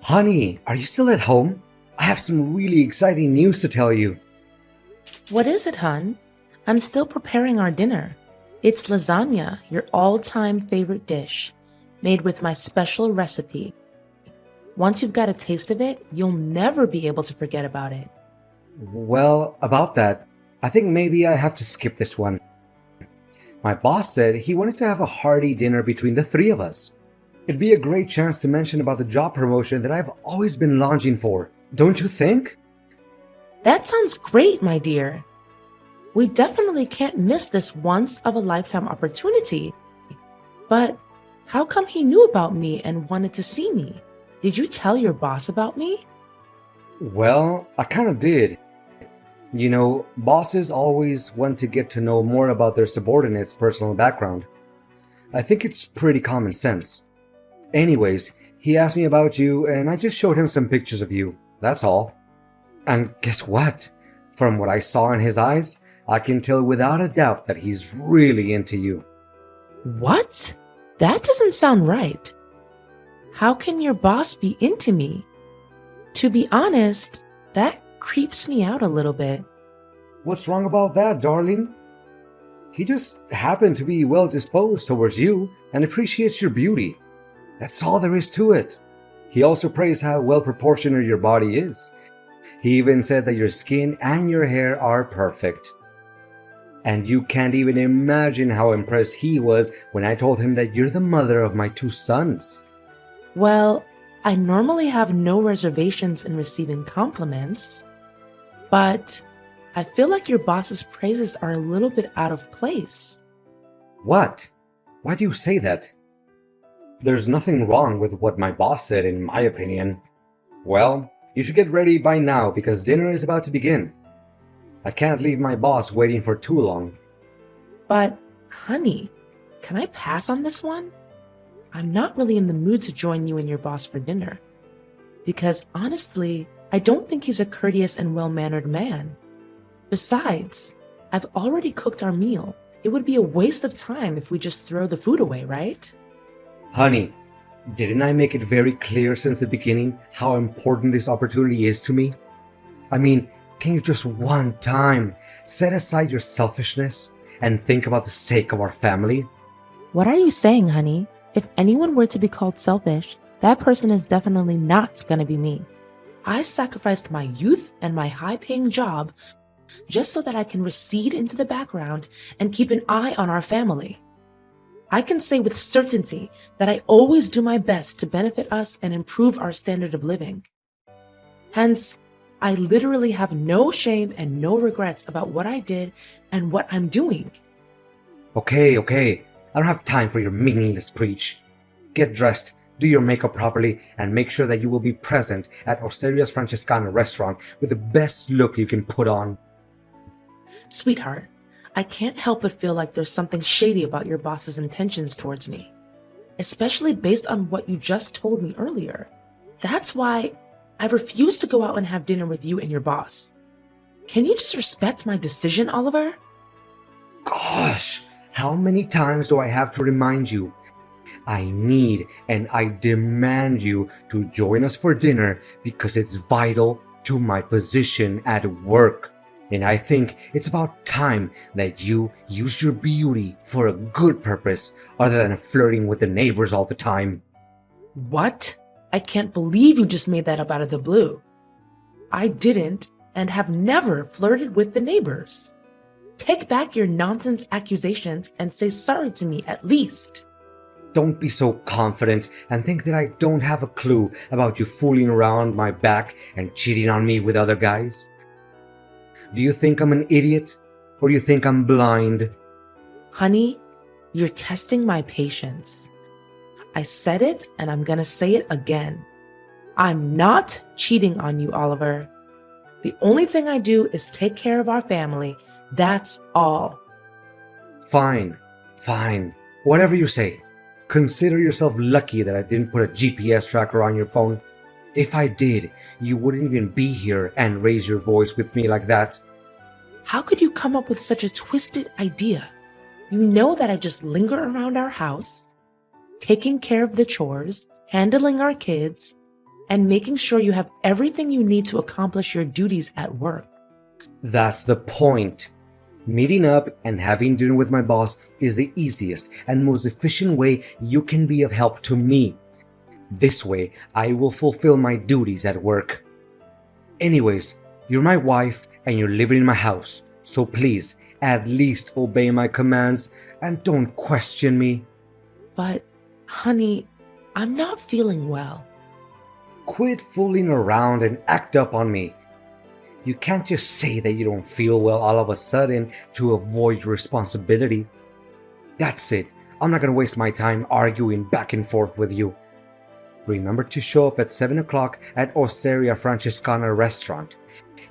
Honey, are you still at home? I have some really exciting news to tell you. What is it, hun? I'm still preparing our dinner. It's lasagna, your all-time favorite dish, made with my special recipe. Once you've got a taste of it, you'll never be able to forget about it. Well, about that, I think maybe I have to skip this one. My boss said he wanted to have a hearty dinner between the three of us. It'd be a great chance to mention about the job promotion that I've always been longing for, don't you think? That sounds great, my dear. We definitely can't miss this once-of-a-lifetime opportunity. But how come he knew about me and wanted to see me? Did you tell your boss about me? Well, I kind of did. You know, bosses always want to get to know more about their subordinates' personal background. I think it's pretty common sense. Anyways, he asked me about you and I just showed him some pictures of you. That's all. And guess what? From what I saw in his eyes, I can tell without a doubt that he's really into you. What? That doesn't sound right. How can your boss be into me? To be honest, that creeps me out a little bit. What's wrong about that, darling? He just happened to be well disposed towards you and appreciates your beauty. That's all there is to it. He also praised how well proportioned your body is. He even said that your skin and your hair are perfect. And you can't even imagine how impressed he was when I told him that you're the mother of my two sons. Well, I normally have no reservations in receiving compliments, but I feel like your boss's praises are a little bit out of place. What? Why do you say that? There's nothing wrong with what my boss said, in my opinion. Well, you should get ready by now because dinner is about to begin. I can't leave my boss waiting for too long. But, honey, can I pass on this one? I'm not really in the mood to join you and your boss for dinner. Because honestly, I don't think he's a courteous and well-mannered man. Besides, I've already cooked our meal. It would be a waste of time if we just throw the food away, right? Honey, didn't I make it very clear since the beginning how important this opportunity is to me? I mean, can you just one time set aside your selfishness and think about the sake of our family? What are you saying, honey? If anyone were to be called selfish, that person is definitely not gonna be me. I sacrificed my youth and my high-paying job just so that I can recede into the background and keep an eye on our family. I can say with certainty that I always do my best to benefit us and improve our standard of living. Hence, I literally have no shame and no regrets about what I did and what I'm doing. Okay. I don't have time for your meaningless preach. Get dressed, do your makeup properly, and make sure that you will be present at Osteria's Francescana restaurant with the best look you can put on. Sweetheart, I can't help but feel like there's something shady about your boss's intentions towards me, especially based on what you just told me earlier. That's why I refuse to go out and have dinner with you and your boss. Can you just respect my decision, Oliver? Gosh, how many times do I have to remind you? I need and I demand you to join us for dinner because it's vital to my position at work. And I think it's about time that you use your beauty for a good purpose other than flirting with the neighbors all the time. What? I can't believe you just made that up out of the blue. I didn't and have never flirted with the neighbors. Take back your nonsense accusations and say sorry to me at least. Don't be so confident and think that I don't have a clue about you fooling around my back and cheating on me with other guys. Do you think I'm an idiot? Or do you think I'm blind? Honey, you're testing my patience. I said it and I'm gonna say it again. I'm not cheating on you, Oliver. The only thing I do is take care of our family. That's all. Fine. Whatever you say. Consider yourself lucky that I didn't put a GPS tracker on your phone. If I did, you wouldn't even be here and raise your voice with me like that. How could you come up with such a twisted idea? You know that I just linger around our house, taking care of the chores, handling our kids, and making sure you have everything you need to accomplish your duties at work. That's the point. Meeting up and having dinner with my boss is the easiest and most efficient way you can be of help to me. This way, I will fulfill my duties at work. Anyways, you're my wife and you're living in my house, so please, at least obey my commands and don't question me. But, honey, I'm not feeling well. Quit fooling around and act up on me. You can't just say that you don't feel well all of a sudden to avoid your responsibility. That's it. I'm not gonna waste my time arguing back and forth with you. Remember to show up at 7 o'clock at Osteria Francescana restaurant.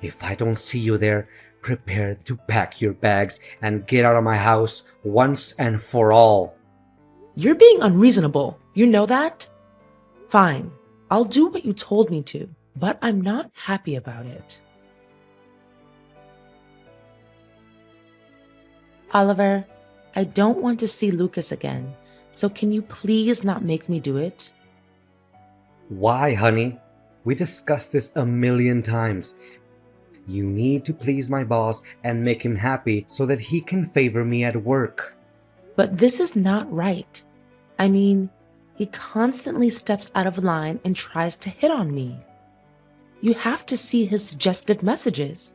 If I don't see you there, prepare to pack your bags and get out of my house once and for all. You're being unreasonable. You know that? Fine. I'll do what you told me to, but I'm not happy about it. Oliver, I don't want to see Lucas again, so can you please not make me do it? Why, honey? We discussed this a million times. You need to please my boss and make him happy so that he can favor me at work. But this is not right. I mean, he constantly steps out of line and tries to hit on me. You have to see his suggestive messages.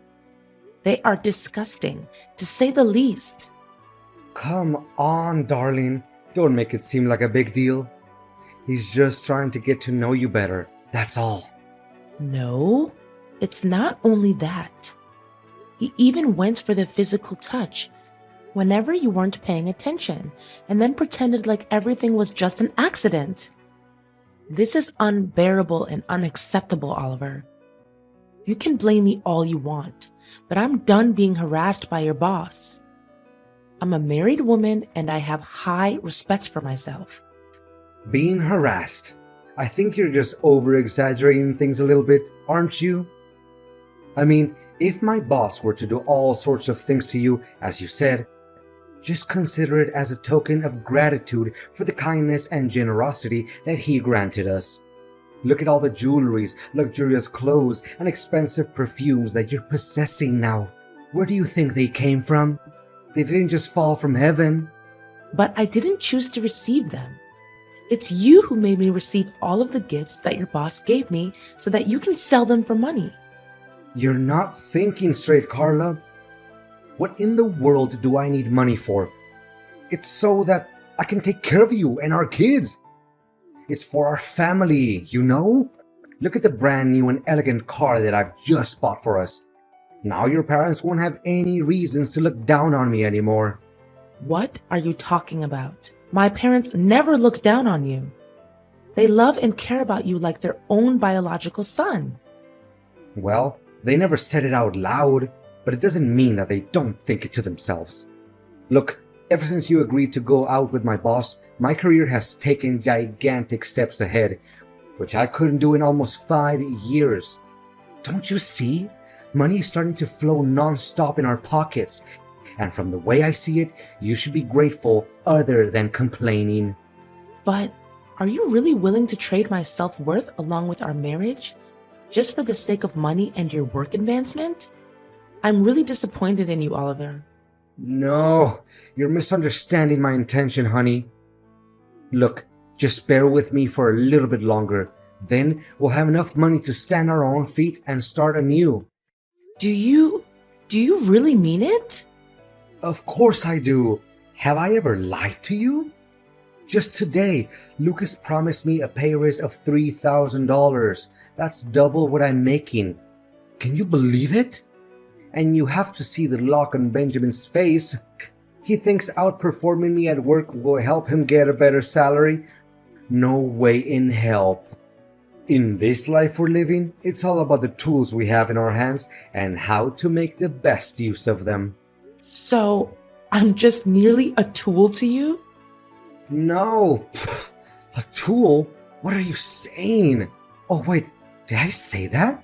They are disgusting, to say the least. Come on, darling. Don't make it seem like a big deal. He's just trying to get to know you better. That's all. No, it's not only that. He even went for the physical touch whenever you weren't paying attention and then pretended like everything was just an accident. This is unbearable and unacceptable, Oliver. You can blame me all you want, but I'm done being harassed by your boss. I'm a married woman and I have high respect for myself. Being harassed? I think you're just over-exaggerating things a little bit, aren't you? I mean, if my boss were to do all sorts of things to you, as you said, just consider it as a token of gratitude for the kindness and generosity that he granted us. Look at all the jewelries, luxurious clothes, and expensive perfumes that you're possessing now. Where do you think they came from? They didn't just fall from heaven. But I didn't choose to receive them. It's you who made me receive all of the gifts that your boss gave me so that you can sell them for money. You're not thinking straight, Carla. What in the world do I need money for? It's so that I can take care of you and our kids. It's for our family, you know? Look at the brand new and elegant car that I've just bought for us. Now your parents won't have any reasons to look down on me anymore. What are you talking about? My parents never look down on you. They love and care about you like their own biological son. Well, they never said it out loud, but it doesn't mean that they don't think it to themselves. Look, ever since you agreed to go out with my boss, my career has taken gigantic steps ahead, which I couldn't do in almost 5 years. Don't you see? Money is starting to flow non-stop in our pockets. And from the way I see it, you should be grateful other than complaining. But are you really willing to trade my self-worth along with our marriage just for the sake of money and your work advancement? I'm really disappointed in you, Oliver. No, you're misunderstanding my intention, honey. Look, just bear with me for a little bit longer. Then we'll have enough money to stand on our own feet and start anew. Do you really mean it? Of course I do. Have I ever lied to you? Just today, Lucas promised me a pay raise of $3,000. That's double what I'm making. Can you believe it? And you have to see the look on Benjamin's face. He thinks outperforming me at work will help him get a better salary. No way in hell. In this life we're living, it's all about the tools we have in our hands and how to make the best use of them. So, I'm just merely a tool to you? No, a tool? What are you saying? Oh wait, did I say that?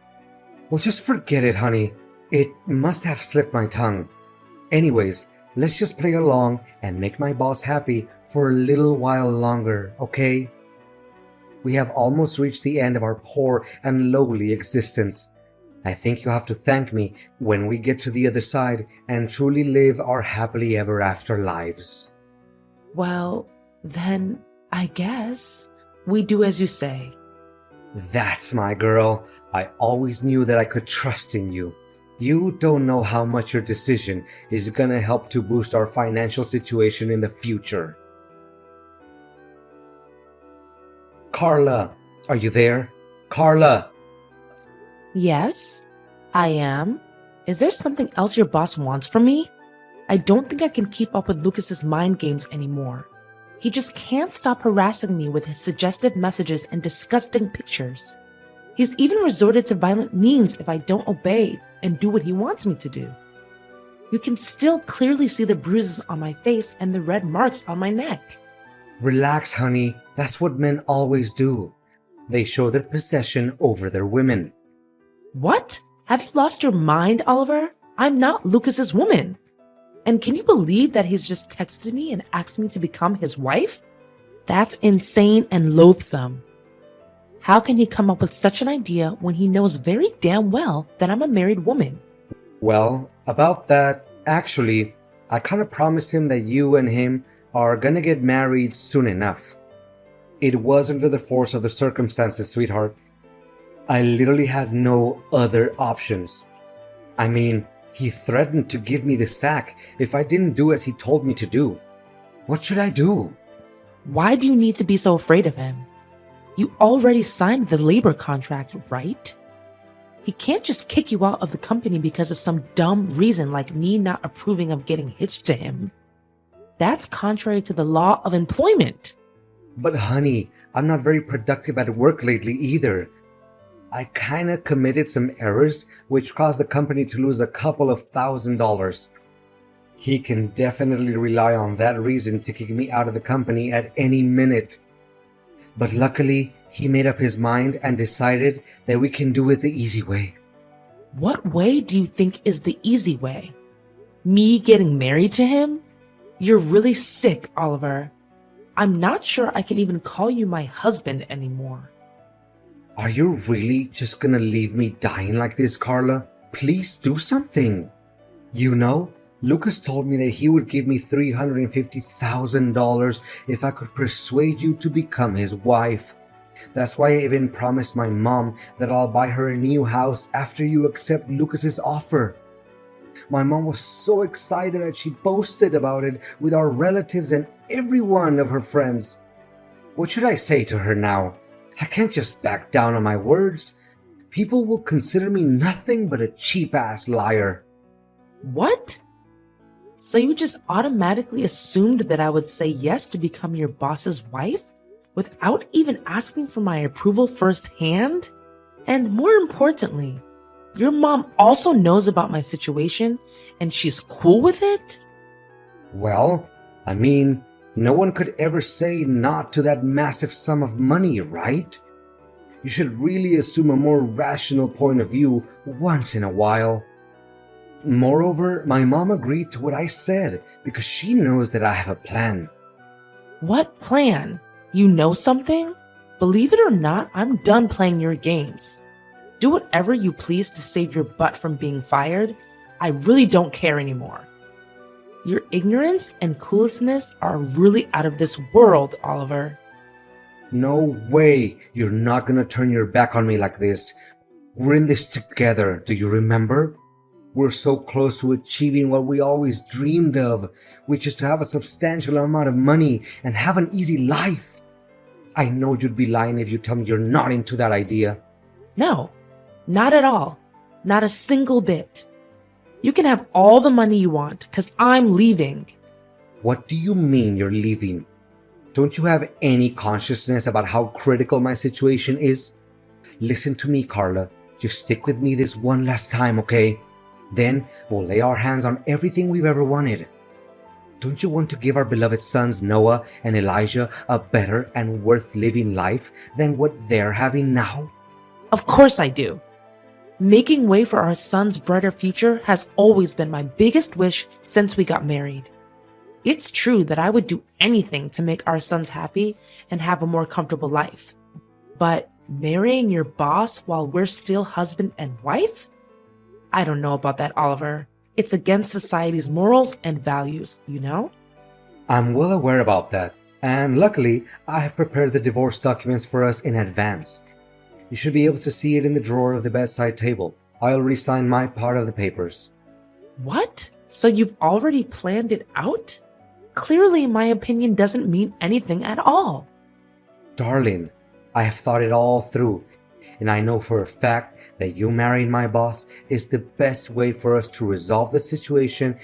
Well, just forget it, honey. It must have slipped my tongue. Anyways, let's just play along and make my boss happy for a little while longer, okay? We have almost reached the end of our poor and lowly existence. I think you have to thank me when we get to the other side and truly live our happily ever after lives. Well, then I guess we do as you say. That's my girl. I always knew that I could trust in you. You don't know how much your decision is gonna help to boost our financial situation in the future. Carla, are you there? Carla! Yes, I am. Is there something else your boss wants from me? I don't think I can keep up with Lucas's mind games anymore. He just can't stop harassing me with his suggestive messages and disgusting pictures. He's even resorted to violent means if I don't obey and do what he wants me to do. You can still clearly see the bruises on my face and the red marks on my neck. Relax, honey. That's what men always do. They show their possession over their women. What? Have you lost your mind, Oliver? I'm not Lucas's woman. And can you believe that he's just texted me and asked me to become his wife? That's insane and loathsome. How can he come up with such an idea when he knows very damn well that I'm a married woman? Well, about that, actually, I kind of promised him that you and him are gonna get married soon enough. It was under the force of the circumstances, sweetheart. I literally had no other options. I mean, he threatened to give me the sack if I didn't do as he told me to do. What should I do? Why do you need to be so afraid of him? You already signed the labor contract, right? He can't just kick you out of the company because of some dumb reason like me not approving of getting hitched to him. That's contrary to the law of employment. But honey, I'm not very productive at work lately either. I kinda committed some errors which caused the company to lose a couple of $1,000s. He can definitely rely on that reason to kick me out of the company at any minute. But luckily, he made up his mind and decided that we can do it the easy way. What way do you think is the easy way? Me getting married to him? You're really sick, Oliver. I'm not sure I can even call you my husband anymore. Are you really just gonna leave me dying like this, Carla? Please do something. You know, Lucas told me that he would give me $350,000 if I could persuade you to become his wife. That's why I even promised my mom that I'll buy her a new house after you accept Lucas's offer. My mom was so excited that she boasted about it with our relatives and every one of her friends. What should I say to her now? I can't just back down on my words. People will consider me nothing but a cheap-ass liar. What? So you just automatically assumed that I would say yes to become your boss's wife without even asking for my approval firsthand? And more importantly, your mom also knows about my situation and she's cool with it? Well, I mean, no one could ever say not to that massive sum of money, right? You should really assume a more rational point of view once in a while. Moreover, my mom agreed to what I said because she knows that I have a plan. What plan? You know something? Believe it or not, I'm done playing your games. Do whatever you please to save your butt from being fired. I really don't care anymore. Your ignorance and cluelessness are really out of this world, Oliver. No way you're not gonna turn your back on me like this. We're in this together, do you remember? We're so close to achieving what we always dreamed of, which is to have a substantial amount of money and have an easy life. I know you'd be lying if you tell me you're not into that idea. No, not at all. Not a single bit. You can have all the money you want, because I'm leaving. What do you mean you're leaving? Don't you have any consciousness about how critical my situation is? Listen to me, Carla. Just stick with me this one last time, okay? Then we'll lay our hands on everything we've ever wanted. Don't you want to give our beloved sons Noah and Elijah a better and worth living life than what they're having now? Of course I do. Making way for our son's brighter future has always been my biggest wish since we got married. It's true that I would do anything to make our sons happy and have a more comfortable life. But marrying your boss while we're still husband and wife? I don't know about that, Oliver. It's against society's morals and values, you know? I'm well aware about that, and luckily, I have prepared the divorce documents for us in advance. You should be able to see it in the drawer of the bedside table. I already signed my part of the papers. What? So you've already planned it out? Clearly, my opinion doesn't mean anything at all. Darling, I have thought it all through, and I know for a fact that you marrying my boss is the best way for us to resolve the situation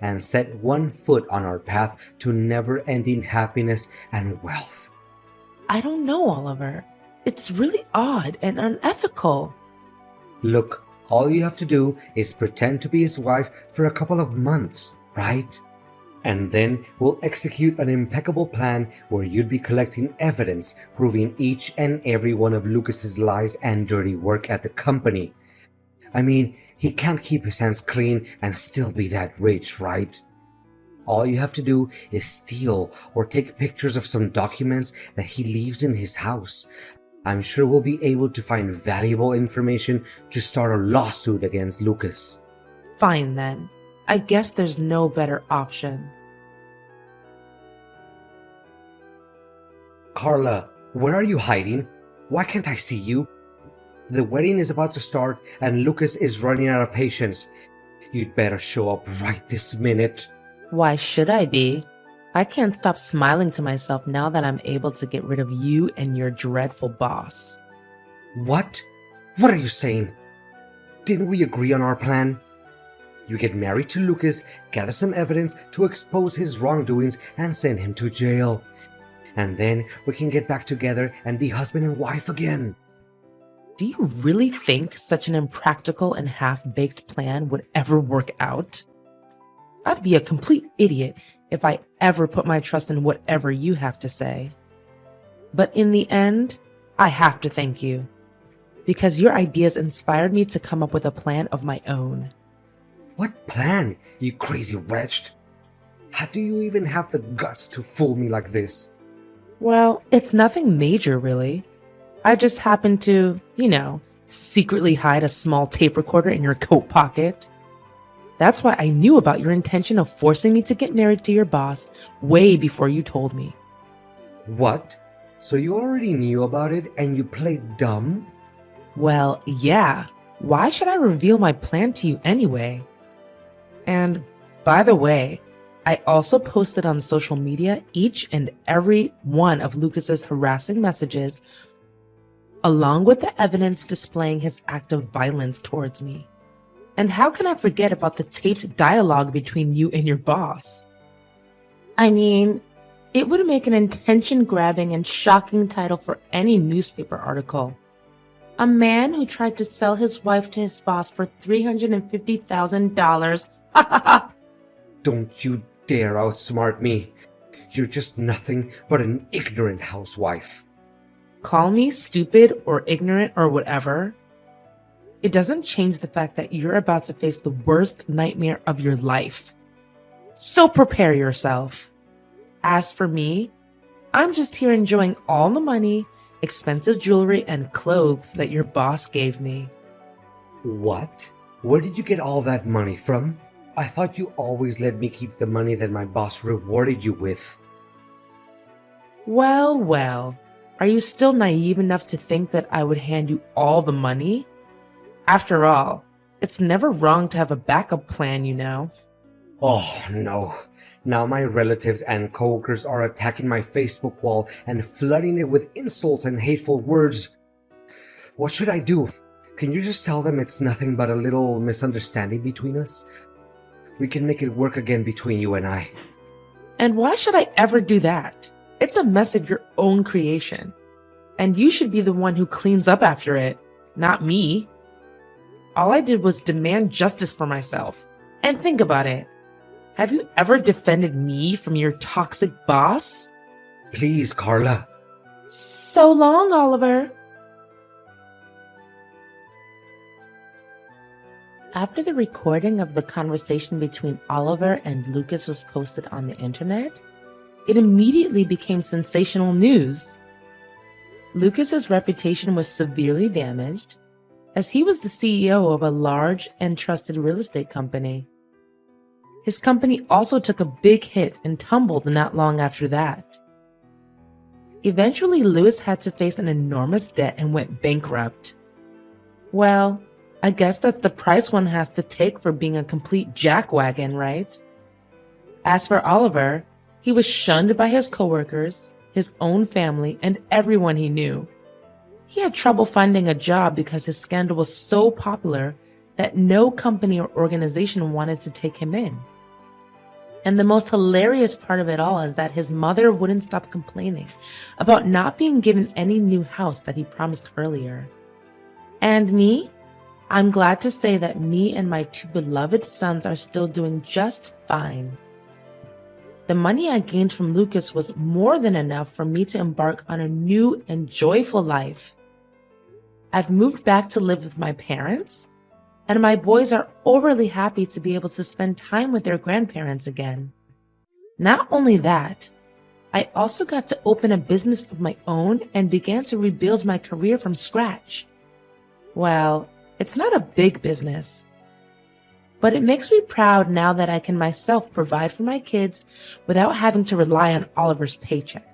and set one foot on our path to never-ending happiness and wealth. I don't know, Oliver. It's really odd and unethical. Look, all you have to do is pretend to be his wife for a couple of months, right? And then we'll execute an impeccable plan where you'd be collecting evidence proving each and every one of Lucas's lies and dirty work at the company. I mean, he can't keep his hands clean and still be that rich, right? All you have to do is steal or take pictures of some documents that he leaves in his house. I'm sure we'll be able to find valuable information to start a lawsuit against Lucas. Fine then. I guess there's no better option. Carla, where are you hiding? Why can't I see you? The wedding is about to start and Lucas is running out of patience. You'd better show up right this minute. Why should I be? I can't stop smiling to myself now that I'm able to get rid of you and your dreadful boss. What? What are you saying? Didn't we agree on our plan? You get married to Lucas, gather some evidence to expose his wrongdoings, and send him to jail. And then we can get back together and be husband and wife again. Do you really think such an impractical and half-baked plan would ever work out? I'd be a complete idiot if I ever put my trust in whatever you have to say. But in the end, I have to thank you, because your ideas inspired me to come up with a plan of my own. What plan, you crazy wretch? How do you even have the guts to fool me like this? Well, it's nothing major, really. I just happened to, secretly hide a small tape recorder in your coat pocket. That's why I knew about your intention of forcing me to get married to your boss way before you told me. What? So you already knew about it and you played dumb? Well, yeah. Why should I reveal my plan to you anyway? And by the way, I also posted on social media each and every one of Lucas's harassing messages, along with the evidence displaying his act of violence towards me. And how can I forget about the taped dialogue between you and your boss? I mean, it would make an attention-grabbing and shocking title for any newspaper article. A man who tried to sell his wife to his boss for $350,000. Ha ha ha! Don't you dare outsmart me. You're just nothing but an ignorant housewife. Call me stupid or ignorant or whatever. It doesn't change the fact that you're about to face the worst nightmare of your life. So prepare yourself. As for me, I'm just here enjoying all the money, expensive jewelry, and clothes that your boss gave me. What? Where did you get all that money from? I thought you always let me keep the money that my boss rewarded you with. Well, well. Are you still naive enough to think that I would hand you all the money? After all, it's never wrong to have a backup plan, you know. Oh, no. Now my relatives and coworkers are attacking my Facebook wall and flooding it with insults and hateful words. What should I do? Can you just tell them it's nothing but a little misunderstanding between us? We can make it work again between you and I. And why should I ever do that? It's a mess of your own creation. And you should be the one who cleans up after it, not me. All I did was demand justice for myself. And think about it. Have you ever defended me from your toxic boss? Please, Carla. So long, Oliver. After the recording of the conversation between Oliver and Lucas was posted on the internet, it immediately became sensational news. Lucas's reputation was severely damaged, as he was the CEO of a large and trusted real estate company. His company also took a big hit and tumbled not long after that. Eventually, Louis had to face an enormous debt and went bankrupt. Well, I guess that's the price one has to take for being a complete jackwagon, right? As for Oliver, he was shunned by his coworkers, his own family, and everyone he knew. He had trouble finding a job because his scandal was so popular that no company or organization wanted to take him in. And the most hilarious part of it all is that his mother wouldn't stop complaining about not being given any new house that he promised earlier. And me? I'm glad to say that me and my two beloved sons are still doing just fine. The money I gained from Lucas was more than enough for me to embark on a new and joyful life. I've moved back to live with my parents, and my boys are overly happy to be able to spend time with their grandparents again. Not only that, I also got to open a business of my own and began to rebuild my career from scratch. Well, it's not a big business, but it makes me proud now that I can myself provide for my kids without having to rely on Oliver's paycheck.